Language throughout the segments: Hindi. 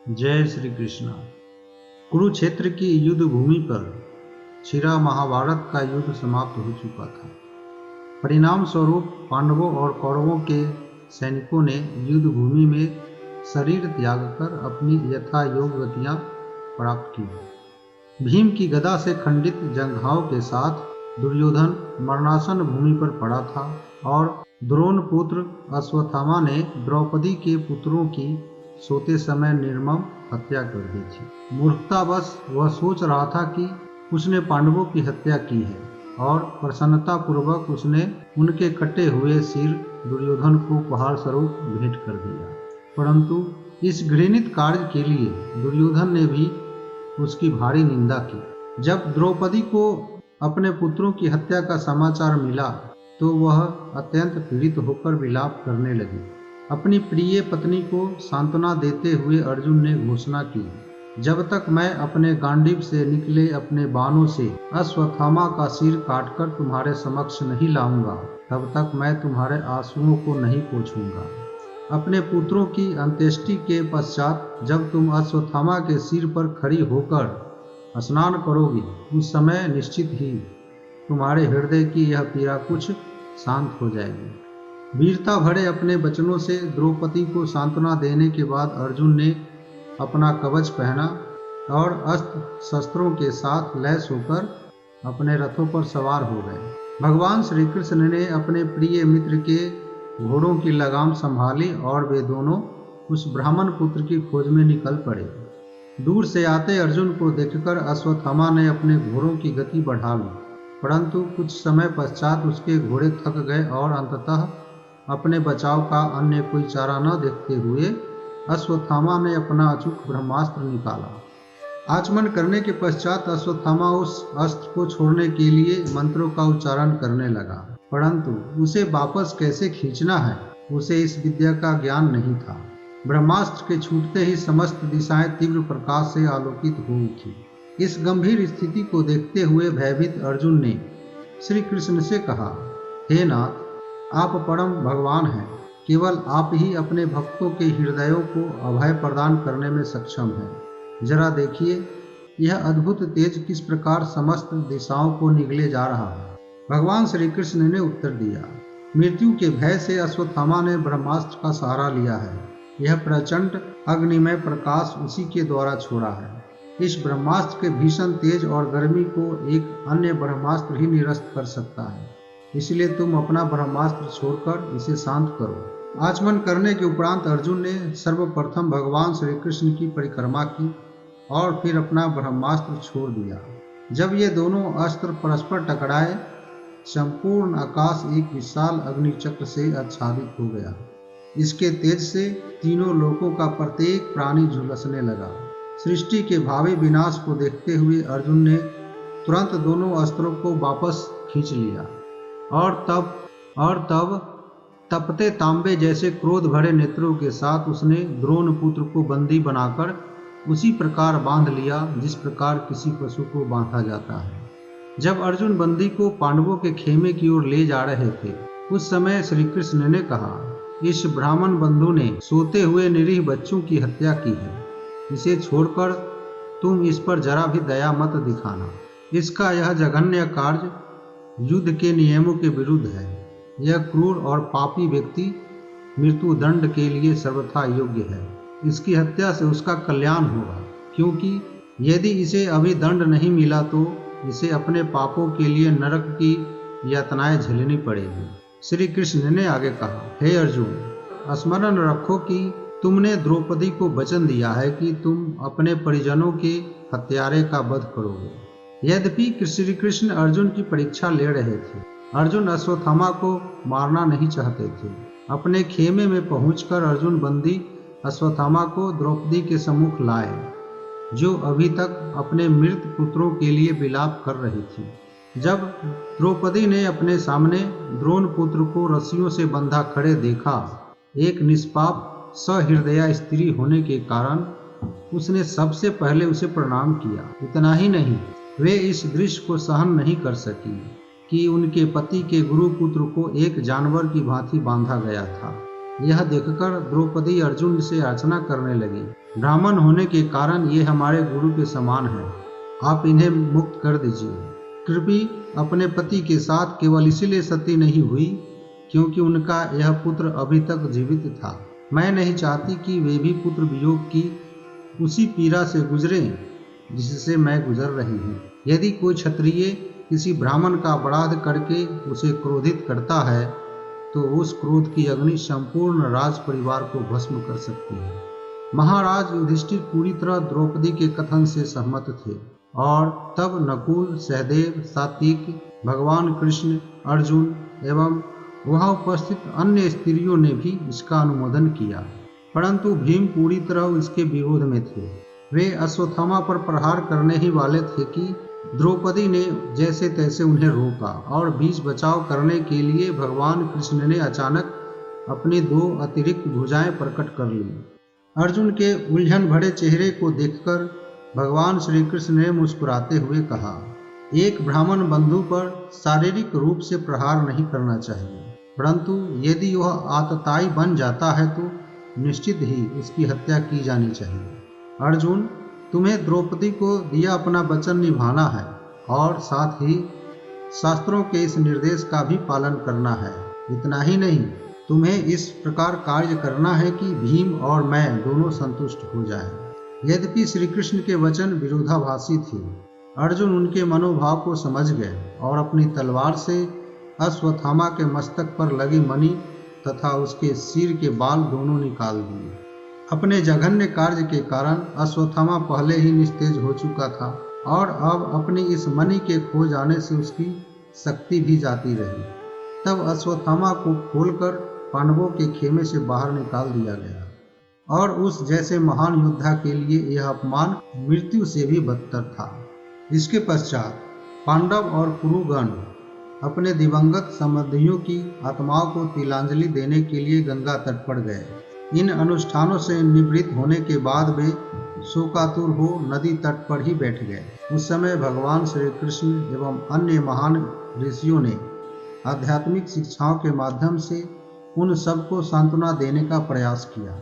जय श्री कृष्ण। कुरुक्षेत्र की युद्ध भूमि पर छिड़ा महाभारत का युद्ध समाप्त हो चुका था। परिणाम स्वरूप पांडवों और कौरवों के सैनिकों ने युद्ध भूमि में शरीर त्याग कर अपनी यथा योग गतियां प्राप्त की। भीम की गदा से खंडित जंघाओं के साथ दुर्योधन मरणासन भूमि पर पड़ा था और द्रोण पुत्र अश्वत्थामा ने द्रौपदी के पुत्रों की सोते समय निर्मम हत्या कर दी थी। मूर्खतावश वह सोच रहा था कि उसने पांडवों की हत्या की है और प्रसन्नतापूर्वक उसने उनके कटे हुए सिर दुर्योधन को उपहार स्वरूप भेंट कर दिया। परंतु इस घृणित कार्य के लिए दुर्योधन ने भी उसकी भारी निंदा की। जब द्रौपदी को अपने पुत्रों की हत्या का समाचार मिला तो वह अत्यंत पीड़ित होकर विलाप करने लगी। अपनी प्रिय पत्नी को सांत्वना देते हुए अर्जुन ने घोषणा की, जब तक मैं अपने गांडीव से निकले अपने बाणों से अश्वत्थामा का सिर काटकर तुम्हारे समक्ष नहीं लाऊंगा, तब तक मैं तुम्हारे आंसुओं को नहीं पोंछूंगा। अपने पुत्रों की अंत्येष्टि के पश्चात जब तुम अश्वत्थामा के सिर पर खड़ी होकर स्नान करोगी, उस समय निश्चित ही तुम्हारे हृदय की यह पीड़ा कुछ शांत हो जाएगी। वीरता भरे अपने वचनों से द्रौपदी को सांत्वना देने के बाद अर्जुन ने अपना कवच पहना और अस्त्र शस्त्रों के साथ लैस होकर अपने रथों पर सवार हो गए। भगवान श्री कृष्ण ने अपने प्रिय मित्र के घोड़ों की लगाम संभाली और वे दोनों उस ब्राह्मण पुत्र की खोज में निकल पड़े। दूर से आते अर्जुन को देखकर अश्वत्थामा ने अपने घोड़ों की गति बढ़ा ली, परंतु कुछ समय पश्चात उसके घोड़े थक गए और अंततः अपने बचाव का अन्य कोई चारा न देखते हुए अश्वत्थामा ने अपना अचूक ब्रह्मास्त्र निकाला। आचमन करने के पश्चात अश्वत्थामा उस अस्त्र को छोड़ने के लिए मंत्रों का उच्चारण करने लगा, परंतु उसे वापस कैसे खींचना है उसे इस विद्या का ज्ञान नहीं था। ब्रह्मास्त्र के छूटते ही समस्त दिशाएं तीव्र प्रकाश से आलोकित हो उठी। इस गंभीर स्थिति को देखते हुए भयभीत अर्जुन ने श्री कृष्ण से कहा, हे नाथ, आप परम भगवान हैं। केवल आप ही अपने भक्तों के हृदयों को अभय प्रदान करने में सक्षम हैं। जरा देखिए, यह अद्भुत तेज किस प्रकार समस्त दिशाओं को निगले जा रहा है। भगवान श्री कृष्ण ने उत्तर दिया, मृत्यु के भय से अश्वत्थामा ने ब्रह्मास्त्र का सहारा लिया है। यह प्रचंड अग्निमय प्रकाश उसी के द्वारा छोड़ा है। इस ब्रह्मास्त्र के भीषण तेज और गर्मी को एक अन्य ब्रह्मास्त्र ही निरस्त कर सकता है, इसलिए तुम अपना ब्रह्मास्त्र छोड़कर इसे शांत करो। आचमन करने के उपरांत अर्जुन ने सर्वप्रथम भगवान श्री कृष्ण की परिक्रमा की और फिर अपना ब्रह्मास्त्र छोड़ दिया। जब ये दोनों अस्त्र परस्पर टकराए, संपूर्ण आकाश एक विशाल अग्निचक्र से आच्छादित हो गया। इसके तेज से तीनों लोकों का प्रत्येक प्राणी झुलसने लगा। सृष्टि के भावी विनाश को देखते हुए अर्जुन ने तुरंत दोनों अस्त्रों को वापस खींच लिया और तब तपते तांबे जैसे क्रोध भरे नेत्रों के साथ उसने द्रोण पुत्र को बंदी बनाकर उसी प्रकार बांध लिया जिस प्रकार किसी पशु को बांधा जाता है। जब अर्जुन बंदी को पांडवों के खेमे की ओर ले जा रहे थे, उस समय श्री कृष्ण ने कहा, इस ब्राह्मण बंधु ने सोते हुए निरीह बच्चों की हत्या की है। इसे छोड़कर तुम इस पर जरा भी दया मत दिखाना। इसका यह जघन्य कार्य युद्ध के नियमों के विरुद्ध है। यह क्रूर और पापी व्यक्ति मृत्यु दंड के लिए सर्वथा योग्य है। इसकी हत्या से उसका कल्याण होगा, क्योंकि यदि इसे अभी दंड नहीं मिला तो इसे अपने पापों के लिए नरक की यातनाएं झेलनी पड़ेगी। श्री कृष्ण ने आगे कहा, हे अर्जुन, स्मरण रखो कि तुमने द्रौपदी को वचन दिया है कि तुम अपने परिजनों के हत्यारे का वध करोगे। यद्यपि श्री कृष्ण अर्जुन की परीक्षा ले रहे थे, अर्जुन अश्वत्थामा को मारना नहीं चाहते थे। अपने खेमे में पहुंचकर अर्जुन बंदी अश्वत्थामा को द्रौपदी के सम्मुख लाए, जो अभी तक अपने मृत पुत्रों के लिए विलाप कर रही थी। जब द्रौपदी ने अपने सामने द्रोण पुत्र को रस्सियों से बंधा खड़े देखा, एक निष्पाप सहृदया स्त्री होने के कारण उसने सबसे पहले उसे प्रणाम किया। इतना ही नहीं, वे इस दृश्य को सहन नहीं कर सकी कि उनके पति के गुरु पुत्र को एक जानवर की भांति बांधा गया था। यह देखकर द्रौपदी अर्जुन से याचना करने लगी, ब्राह्मण होने के कारण ये हमारे गुरु के समान हैं, आप इन्हें मुक्त कर दीजिए। कृपि अपने पति के साथ केवल इसीलिए सती नहीं हुई क्योंकि उनका यह पुत्र अभी तक जीवित था। मैं नहीं चाहती कि वे भी पुत्र वियोग की उसी पीड़ा से गुजरें जिससे मैं गुजर रही हूँ। यदि कोई क्षत्रिय किसी ब्राह्मण का अपराध करके उसे क्रोधित करता है तो उस क्रोध की अग्नि संपूर्ण राज परिवार को भस्म कर सकती है। महाराज युधिष्ठिर पूरी तरह द्रौपदी के कथन से सहमत थे और तब नकुल, सहदेव, सात्विक, भगवान कृष्ण, अर्जुन एवं वहां उपस्थित अन्य स्त्रियों ने भी इसका अनुमोदन किया, परंतु भीम पूरी तरह इसके विरोध में थे। वे अश्वत्थामा पर प्रहार करने ही वाले थे कि द्रौपदी ने जैसे तैसे उन्हें रोका और बीच बचाव करने के लिए भगवान कृष्ण ने अचानक अपनी 2 अतिरिक्त भुजाएं प्रकट कर ली। अर्जुन के उलझन भरे चेहरे को देखकर भगवान श्री कृष्ण ने मुस्कुराते हुए कहा, एक ब्राह्मण बंधु पर शारीरिक रूप से प्रहार नहीं करना चाहिए, परंतु यदि वह आतताई बन जाता है तो निश्चित ही उसकी हत्या की जानी चाहिए। अर्जुन, तुम्हें द्रौपदी को दिया अपना वचन निभाना है और साथ ही शास्त्रों के इस निर्देश का भी पालन करना है। इतना ही नहीं, तुम्हें इस प्रकार कार्य करना है कि भीम और मैं दोनों संतुष्ट हो जाएं। यद्यपि श्री कृष्ण के वचन विरोधाभासी थे, अर्जुन उनके मनोभाव को समझ गए और अपनी तलवार से अश्वत्थामा के मस्तक पर लगी मणि तथा उसके सिर के बाल दोनों निकाल दिए। अपने जघन्य कार्य के कारण अश्वत्थामा पहले ही निस्तेज हो चुका था और अब अपनी इस मणि के खो जाने से उसकी शक्ति भी जाती रही। तब अश्वत्थामा को खोलकर पांडवों के खेमे से बाहर निकाल दिया गया और उस जैसे महान योद्धा के लिए यह अपमान मृत्यु से भी बदतर था। इसके पश्चात पांडव और कुरुगण अपने दिवंगत संबंधियों की आत्माओं को तिलांजलि देने के लिए गंगा तट पर गए। इन अनुष्ठानों से निवृत्त होने के बाद वे शोकातुर हो नदी तट पर ही बैठ गए। उस समय भगवान श्री कृष्ण एवं अन्य महान ऋषियों ने आध्यात्मिक शिक्षाओं के माध्यम से उन सबको सांत्वना देने का प्रयास किया।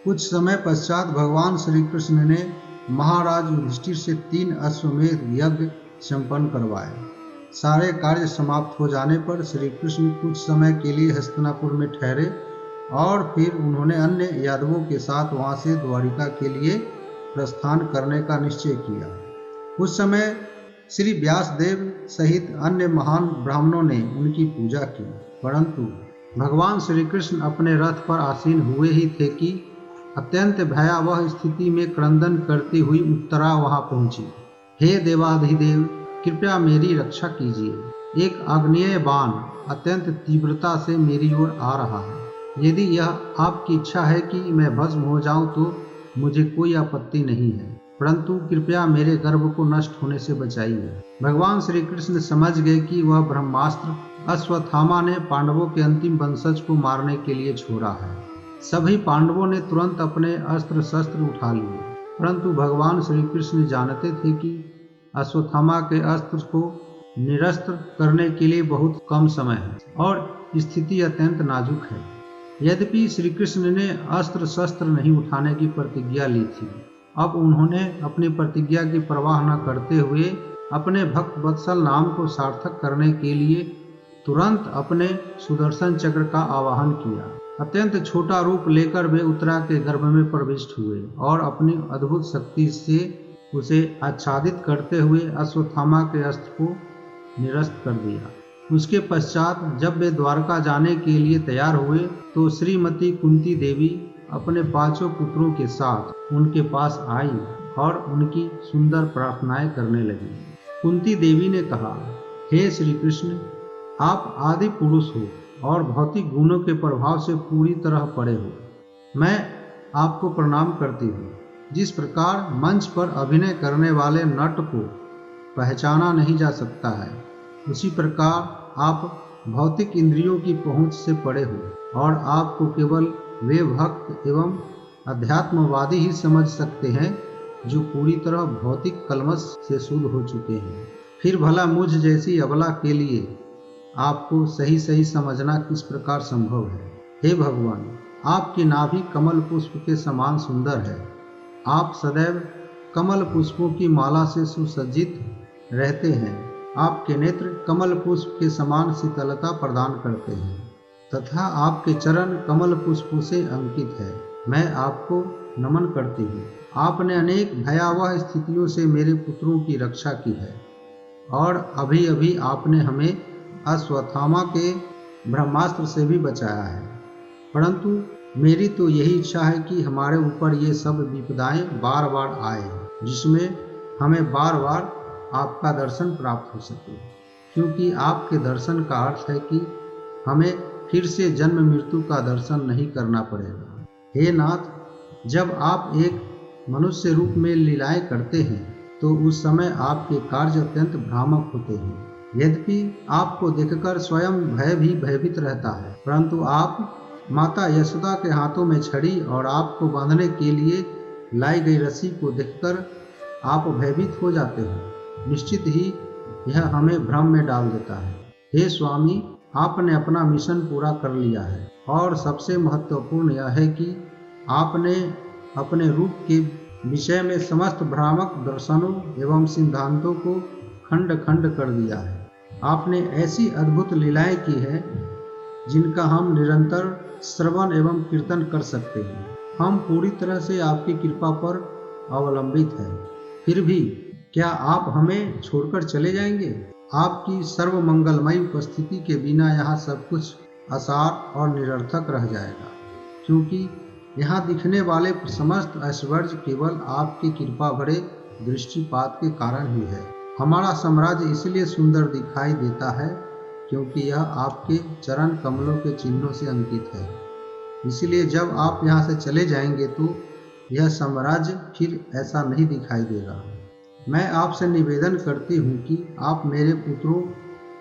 कुछ समय पश्चात भगवान श्री कृष्ण ने महाराज युधिष्ठिर से 3 अश्वमेध यज्ञ संपन्न करवाए। सारे कार्य समाप्त हो जाने पर श्री कृष्ण कुछ समय के लिए हस्तिनापुर में ठहरे और फिर उन्होंने अन्य यादवों के साथ वहां से द्वारिका के लिए प्रस्थान करने का निश्चय किया। उस समय श्री व्यासदेव सहित अन्य महान ब्राह्मणों ने उनकी पूजा की, परंतु भगवान श्री कृष्ण अपने रथ पर आसीन हुए ही थे कि अत्यंत भयावह स्थिति में क्रंदन करती हुई उत्तरा वहां पहुंची। हे देवाधिदेव, कृपया मेरी रक्षा कीजिए। एक आग्नेय बाण अत्यंत तीव्रता से मेरी ओर आ रहा है। यदि यह आपकी इच्छा है कि मैं भस्म हो जाऊं तो मुझे कोई आपत्ति नहीं है, परंतु कृपया मेरे गर्भ को नष्ट होने से बचाइए। भगवान श्री कृष्ण समझ गए कि वह ब्रह्मास्त्र अश्वत्थामा ने पांडवों के अंतिम वंशज को मारने के लिए छोड़ा है। सभी पांडवों ने तुरंत अपने अस्त्र शस्त्र उठा लिए, परंतु भगवान श्री कृष्ण जानते थे कि अश्वत्थामा के अस्त्र को निरस्त्र करने के लिए बहुत कम समय है और स्थिति अत्यंत नाजुक है। यद्यपि श्री कृष्ण ने अस्त्र शस्त्र नहीं उठाने की प्रतिज्ञा ली थी, अब उन्होंने अपनी प्रतिज्ञा की परवाह न करते हुए अपने भक्त वत्सल नाम को सार्थक करने के लिए तुरंत अपने सुदर्शन चक्र का आवाहन किया। अत्यंत छोटा रूप लेकर वे उत्तरा के गर्भ में प्रविष्ट हुए और अपनी अद्भुत शक्ति से उसे आच्छादित करते हुए अश्वत्थामा के अस्त्र को निरस्त कर दिया। उसके पश्चात जब वे द्वारका जाने के लिए तैयार हुए तो श्रीमती कुंती देवी अपने 5 पुत्रों के साथ उनके पास आई और उनकी सुंदर प्रार्थनाएं करने लगी। कुंती देवी ने कहा, हे श्री कृष्ण, आप आदि पुरुष हो और भौतिक गुणों के प्रभाव से पूरी तरह परे हो। मैं आपको प्रणाम करती हूँ। जिस प्रकार मंच पर अभिनय करने वाले नट को पहचाना नहीं जा सकता है, उसी प्रकार आप भौतिक इंद्रियों की पहुंच से परे हो और आपको केवल वे भक्त एवं अध्यात्मवादी ही समझ सकते हैं जो पूरी तरह भौतिक कलमश से शुद्ध हो चुके हैं। फिर भला मुझ जैसी अबला के लिए आपको सही सही समझना किस प्रकार संभव है। हे भगवान, आपकी नाभि कमल पुष्प के समान सुंदर है। आप सदैव कमल पुष्पों की माला से सुसज्जित रहते हैं। आपके नेत्र कमल पुष्प के समान शीतलता प्रदान करते हैं तथा आपके चरण कमल पुष्पों से अंकित है। मैं आपको नमन करती हूँ। आपने अनेक भयावह स्थितियों से मेरे पुत्रों की रक्षा की है और अभी अभी आपने हमें अश्वत्थामा के ब्रह्मास्त्र से भी बचाया है। परंतु मेरी तो यही इच्छा है कि हमारे ऊपर ये सब विपदाएं बार बार आए, जिसमें हमें बार बार आपका दर्शन प्राप्त हो सके, क्योंकि आपके दर्शन का अर्थ है कि हमें फिर से जन्म मृत्यु का दर्शन नहीं करना पड़ेगा। हे नाथ, जब आप एक मनुष्य रूप में लीलाएं करते हैं तो उस समय आपके कार्य अत्यंत भ्रामक होते हैं। यद्यपि आपको देखकर स्वयं भय भी भयभीत रहता है, परंतु आप माता यशोदा के हाथों में छड़ी और आपको बांधने के लिए लाई गई रस्सी को देखकर आप भयभीत हो जाते हैं। निश्चित ही यह हमें भ्रम में डाल देता है। हे स्वामी, आपने अपना मिशन पूरा कर लिया है और सबसे महत्वपूर्ण यह है कि आपने अपने रूप के विषय में समस्त भ्रामक दर्शनों एवं सिद्धांतों को खंड खंड कर दिया है। आपने ऐसी अद्भुत लीलाएं की है जिनका हम निरंतर श्रवण एवं कीर्तन कर सकते हैं। हम पूरी तरह से आपकी कृपा पर अवलंबित हैं। फिर भी क्या आप हमें छोड़कर चले जाएंगे? आपकी सर्वमंगलमयी उपस्थिति के बिना यहाँ सब कुछ असार और निरर्थक रह जाएगा, क्योंकि यहाँ दिखने वाले समस्त ऐश्वर्य केवल आपकी कृपा भरे दृष्टिपात के कारण ही है। हमारा साम्राज्य इसलिए सुंदर दिखाई देता है क्योंकि यह आपके चरण कमलों के चिन्हों से अंकित है। इसलिए जब आप यहाँ से चले जाएंगे तो यह साम्राज्य फिर ऐसा नहीं दिखाई देगा। मैं आपसे निवेदन करती हूँ कि आप मेरे पुत्रों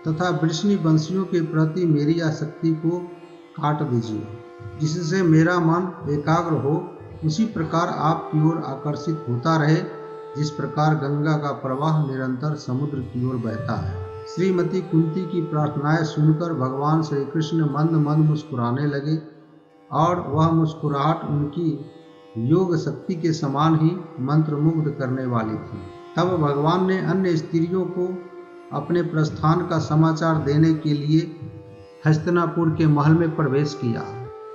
तथा वृष्णिवंशियों के प्रति मेरी आसक्ति को काट दीजिए, जिससे मेरा मन एकाग्र हो उसी प्रकार आपकी ओर आकर्षित होता रहे जिस प्रकार गंगा का प्रवाह निरंतर समुद्र की ओर बहता है। श्रीमती कुंती की प्रार्थनाएं सुनकर भगवान श्री कृष्ण मंद मंद मुस्कुराने लगे और वह मुस्कुराहट उनकी योग शक्ति के समान ही मंत्रमुग्ध करने वाली थी। तब भगवान ने अन्य स्त्रियों को अपने प्रस्थान का समाचार देने के लिए हस्तिनापुर के महल में प्रवेश किया।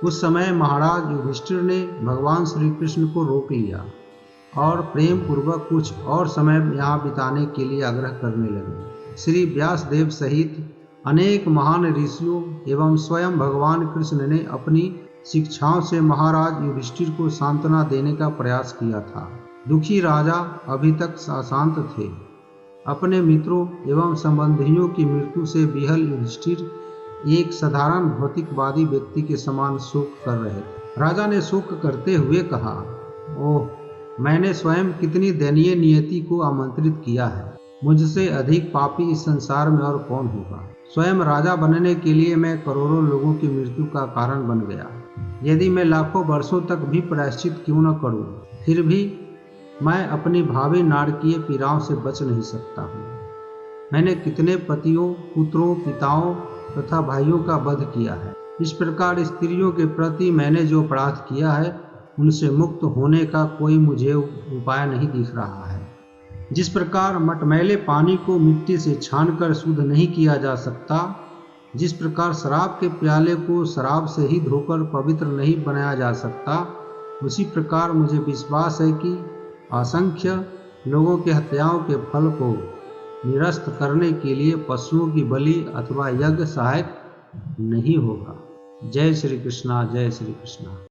उस समय महाराज युधिष्ठिर ने भगवान श्री कृष्ण को रोक लिया और प्रेम पूर्वक कुछ और समय यहाँ बिताने के लिए आग्रह करने लगे। श्री व्यासदेव सहित अनेक महान ऋषियों एवं स्वयं भगवान कृष्ण ने अपनी शिक्षाओं से महाराज युधिष्ठिर को सांत्वना देने का प्रयास किया था। दुखी राजा अभी तक अशांत थे। अपने मित्रों एवं संबंधियों की मृत्यु से विहल युधिष्ठिर एक साधारण भौतिकवादी व्यक्ति के समान शोक कर रहे थे। राजा ने शोक करते हुए कहा, ओह, मैंने स्वयं कितनी दयनीय नियति को आमंत्रित किया है। मुझसे अधिक पापी इस संसार में और कौन होगा। स्वयं राजा बनने के लिए मैं करोड़ों लोगों की मृत्यु का कारण बन गया। यदि मैं लाखों वर्षों तक भी प्रायश्चित क्यों न करूं, फिर भी मैं अपनी भावी नारकीय पीड़ाओं से बच नहीं सकता हूँ। मैंने कितने पतियों, पुत्रों, पिताओं तथा भाइयों का वध किया है। इस प्रकार स्त्रियों के प्रति मैंने जो अपराध किया है उनसे मुक्त होने का कोई मुझे उपाय नहीं दिख रहा है। जिस प्रकार मटमैले पानी को मिट्टी से छानकर शुद्ध नहीं किया जा सकता, जिस प्रकार शराब के प्याले को शराब से ही धोकर पवित्र नहीं बनाया जा सकता, उसी प्रकार मुझे विश्वास है कि असंख्य लोगों के हत्याओं के फल को निरस्त करने के लिए पशुओं की बलि अथवा यज्ञ सहायक नहीं होगा। जय श्री कृष्णा, जय श्री कृष्णा।